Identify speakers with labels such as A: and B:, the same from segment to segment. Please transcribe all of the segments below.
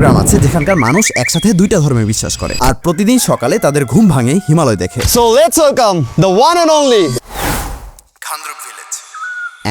A: গ্রাম আছে যেখানকার মানুষ একসাথে দুইটা ধর্মে বিশ্বাস করে আর প্রতিদিন সকালে তাদের ঘুম ভাঙে হিমালয় দেখে।
B: So let's welcome the one and only
A: Khandruk village.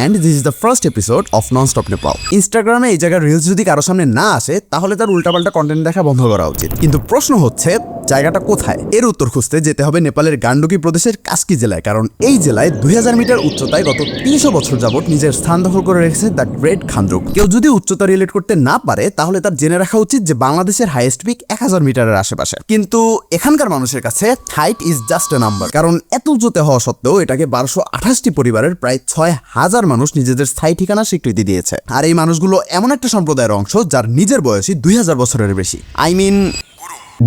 A: And this is the first episode of Non-Stop Nepal. ইনস্টাগ্রামে এই জায়গার রিলস যদি কারো সামনে না আসে তাহলে তার উল্টাপাল্টা কন্টেন্ট দেখা বন্ধ করা উচিত। কিন্তু প্রশ্ন হচ্ছে জায়গাটা কোথায়? এর উত্তর খুঁজতে যেতে হবে নেপালের গান্ডকি প্রদেশের কাস্কি জেলায়, কারণ এই জেলায় 2000 মিটার উচ্চতায় গত 300 বছর যাবত নিজের স্থান দখল করে রেখেছে দ্য গ্রেট খান্দ্রুক। কেউ যদি উচ্চতা রিলেট করতে না পারে তাহলে তার জেনে রাখা উচিত যে বাংলাদেশের হাইয়েস্ট পিক 1000 মিটারের আশেপাশে। কিন্তু এখানকার মানুষের কাছে height is just a number, কারণ এত উঁচুতে হওয়া সত্ত্বেও এটাকে 1228টি পরিবারের প্রায় 6000 মানুষ নিজেদের স্থায়ী ঠিকানা স্বীকৃতি দিয়েছে। আর এই মানুষগুলো এমন একটা সম্প্রদায়ের অংশ যার নিজের বয়সী 2000 বছরের বেশি।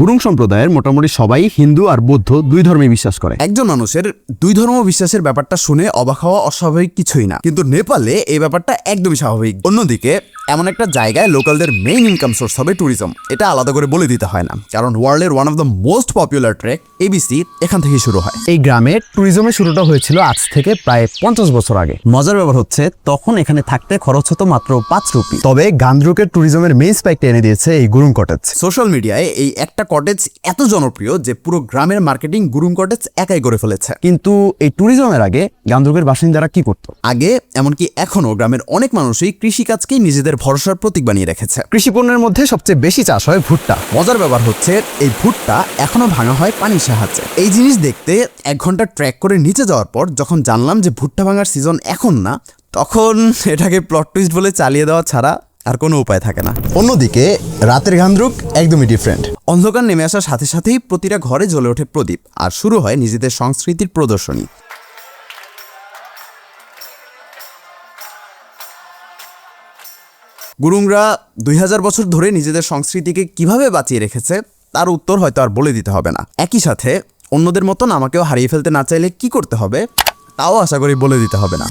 C: গুরুং সম্প্রদায়ের মোটামুটি সবাই হিন্দু আর বৌদ্ধ দুই ধর্মে বিশ্বাস করে।
A: একজন মানুষের দুই ধর্ম বিশ্বাসের ব্যাপারটা শুনে অবাক হওয়া অস্বাভাবিক কিছুই না, কিন্তু নেপালে এই ব্যাপারটা একদমই স্বাভাবিক। অন্যদিকে এমন একটা জায়গায় লোকালদের মেইন ইনকাম সোর্স হবে ট্যুরিজম। এটা আলাদা করে বলে দিতে হয় না, কারণ ওয়ার্ল্ডের one of the most popular trek ABC এখান থেকে শুরু হয়।
C: এই গ্রামে ট্যুরিজমের শুরুটা হয়েছিল আজ থেকে প্রায় 50 বছর আগে। মজার ব্যাপার হচ্ছে তখন এখানে থাকতে খরচ হতো মাত্র 5 রুপি। তবে গান্দ্রুকের ট্যুরিজমের মেইন স্পাইকটা এনে দিয়েছে এই গুরুং কটেজ।
A: সোশ্যাল মিডিয়ায় এই একটা কটেজ এত জনপ্রিয় যে পুরো গ্রামের মার্কেটিং গুরুং কটেজ একাই করে ফেলেছে।
C: কিন্তু এই ট্যুরিজমের আগে গান্দ্রুকের বাসিন্দারা কি করতো?
A: আগে এমনকি এখনো গ্রামের অনেক মানুষই কৃষিকাজকেই নিজেদের ভরসার প্রতীক বানিয়ে রেখেছে।
C: কৃষি পণ্যের মধ্যে সবচেয়ে বেশি চাষ হয় ভুট্টা।
A: মজার ব্যাপার হচ্ছে এই ভুট্টা এখনো ভাঙা হয় পানির সাহায্যে। এই জিনিস দেখতে 1 ঘন্টা ট্র্যাক করে নিচে যাওয়ার পর যখন জানলাম যে ভুট্টা ভাঙার সিজন এখন না, তখন এটাকে প্লট টুইস্ট বলে চালিয়ে দেওয়া ছাড়া আর কোনো উপায় থাকে না।
C: অন্যদিকে রাতের গান্দ্রুক একদমই ডিফারেন্ট।
A: অন্ধকার নেমে আসার সাথে সাথেই প্রতিটা ঘরে জ্বলে ওঠে প্রদীপ আর শুরু হয় নিজেদের সংস্কৃতির প্রদর্শনী। গুরুংরা 2000 বছর ধরে নিজেদের সংস্কৃতিকে কিভাবে বাঁচিয়ে রেখেছে তার উত্তর হয়তো আর বলে দিতে হবে না। একই সাথে অন্যদের মতন আমাকেও হারিয়ে ফেলতে না চাইলে কি করতে হবে তাও আশা করি বলে দিতে হবে না।